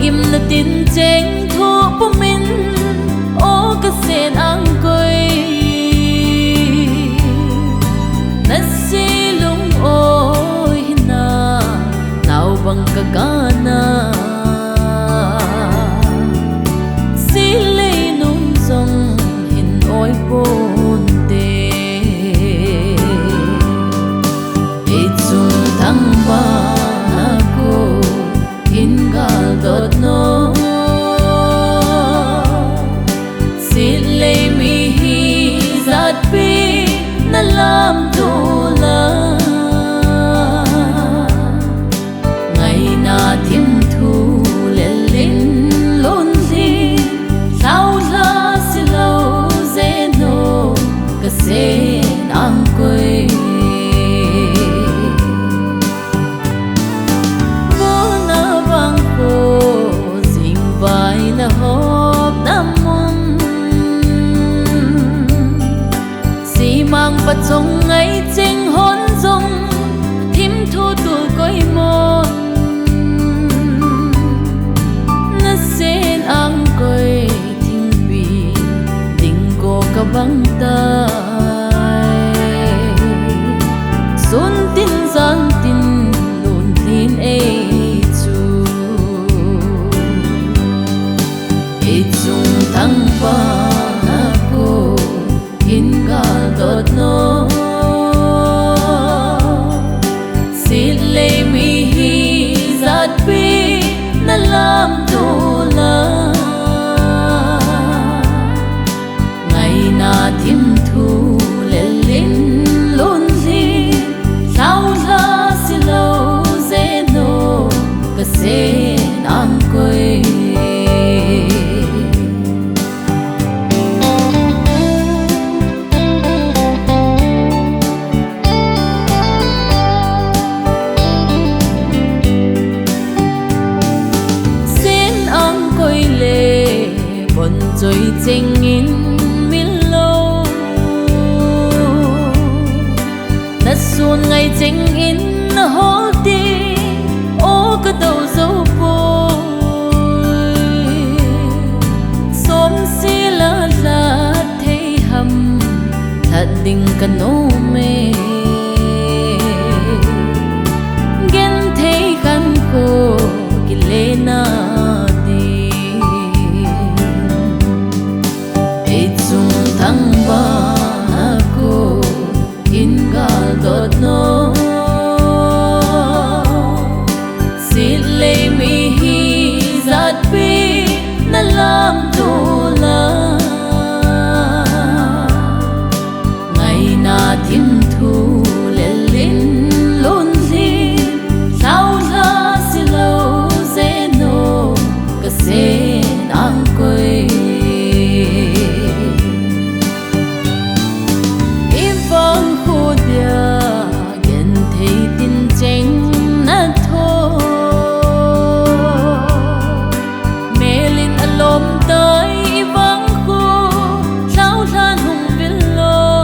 gim na tin cheng thu po min o ka sen ang koi na silung oi na tao bang kagana silay nung song hin oi ponte itsung thang ba ako hingal dot no silay mi hi zat pi na lam tu la ngày na thim thu lên lên lôn di sao la si lâu zeno ka se ang koi vô na bang ko sing vai na hop na mun si mang pa chong ngày cheng hon zong thim thu tu koi mon na sen ang koi thing pi ding ko ka bang tai sun tin zan tin lun tin e chu e chung thang pa ako hingal dot no silay mi hi zat pi na lam tu la ngày na thim thu lên lên lôn di sao la si lâu zeno ka se ang koi bon trôi chênh in min lâu na xuân ngày chênh in na hô đi ô cái đầu dấu bôi xóm xí la la thấy hầm thật đình cả nô mê ghen thấy khăn khô kỳ lê na thang ba ako hingal dot no silay mi hi zat pi na lam tu la ngày na thim thu lên lên lôn di sao la si lâu zeno ka se ang koi vang khu dia gen thấy tin cheng na tho mê linh alom tới vang khu sao lan hùng vil lo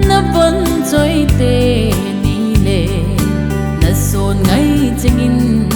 na vẫn trôi tê ni lệ na son ngay cheng in